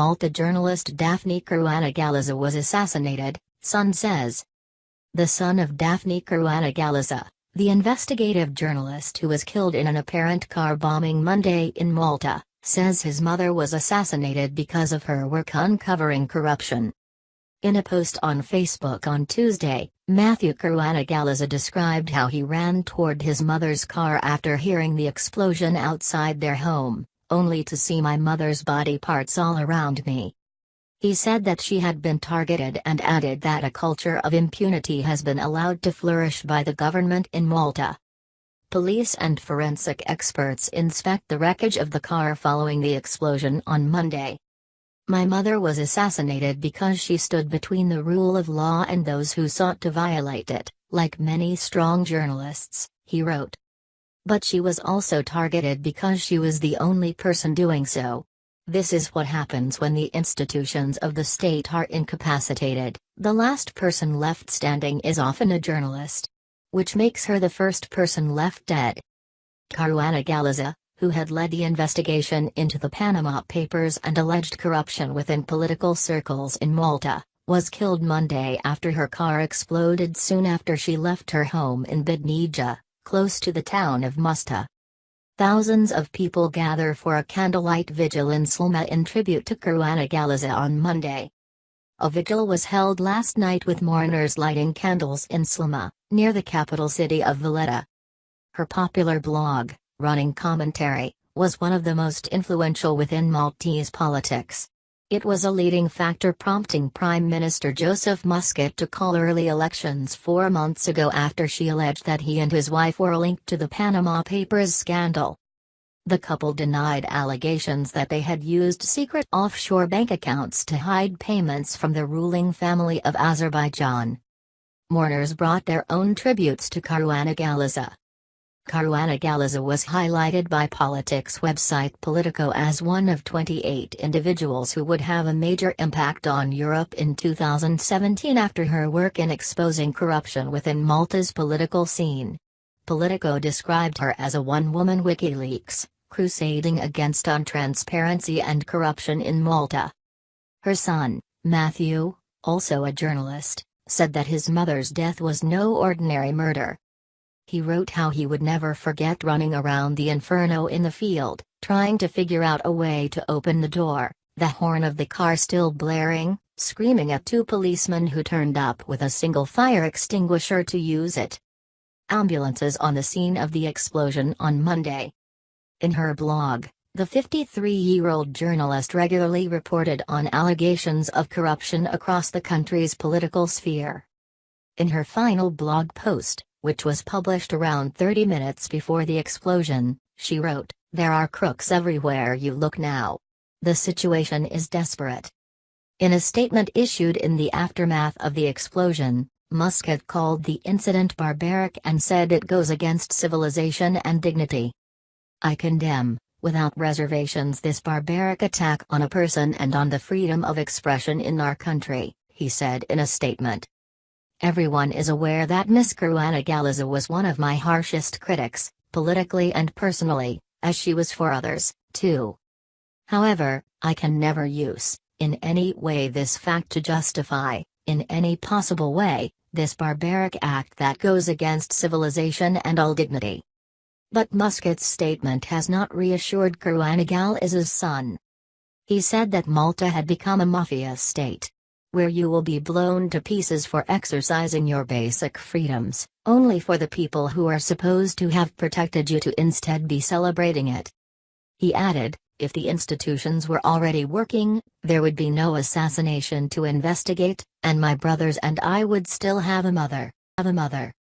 Malta journalist Daphne Caruana Galizia was assassinated, Sun says. The son of Daphne Caruana Galizia, the investigative journalist who was killed in an apparent car bombing Monday in Malta, says his mother was assassinated because of her work uncovering corruption. In a post on Facebook on Tuesday, Matthew Caruana Galizia described how he ran toward his mother's car after hearing the explosion outside their home, only to see my mother's body parts all around me. He said that she had been targeted and added that a culture of impunity has been allowed to flourish by the government in Malta. Police and forensic experts inspect the wreckage of the car following the explosion on Monday. My mother was assassinated because she stood between the rule of law and those who sought to violate it, like many strong journalists, he wrote. But she was also targeted because she was the only person doing so. This is what happens when the institutions of the state are incapacitated. The last person left standing is often a journalist. Which makes her the first person left dead. Caruana Galizia, who had led the investigation into the Panama Papers and alleged corruption within political circles in Malta, was killed Monday after her car exploded soon after she left her home in Bidnija, close to the town of Musta. Thousands of people gather for a candlelight vigil in Sluma in tribute to Caruana Galizia on Monday. A vigil was held last night with mourners lighting candles in Sluma, near the capital city of Valletta. Her popular blog, Running Commentary, was one of the most influential within Maltese politics. It was a leading factor prompting Prime Minister Joseph Muscat to call early elections 4 months ago after she alleged that he and his wife were linked to the Panama Papers scandal. The couple denied allegations that they had used secret offshore bank accounts to hide payments from the ruling family of Azerbaijan. Mourners brought their own tributes to Caruana Galizia. Caruana Galizia was highlighted by politics website Politico as one of 28 individuals who would have a major impact on Europe in 2017 after her work in exposing corruption within Malta's political scene. Politico described her as a one-woman WikiLeaks, crusading against untransparency and corruption in Malta. Her son, Matthew, also a journalist, said that his mother's death was no ordinary murder. He wrote how he would never forget running around the inferno in the field, trying to figure out a way to open the door, the horn of the car still blaring, screaming at 2 policemen who turned up with a single fire extinguisher to use it. Ambulances on the scene of the explosion on Monday. In her blog, the 53-year-old journalist regularly reported on allegations of corruption across the country's political sphere. In her final blog post, which was published around 30 minutes before the explosion, she wrote, "There are crooks everywhere you look now. The situation is desperate." In a statement issued in the aftermath of the explosion, Muscat called the incident barbaric and said it goes against civilization and dignity. "I condemn, without reservations, this barbaric attack on a person and on the freedom of expression in our country," he said in a statement. "Everyone is aware that Miss Caruana Galizia was one of my harshest critics, politically and personally, as she was for others, too. However, I can never use, in any way, this fact to justify, in any possible way, this barbaric act that goes against civilization and all dignity." But Muscat's statement has not reassured Caruana Galizia's son. He said that Malta had become a mafia state, where you will be blown to pieces for exercising your basic freedoms, only for the people who are supposed to have protected you to instead be celebrating it. He added, "If the institutions were already working, there would be no assassination to investigate, and my brothers and I would still have a mother."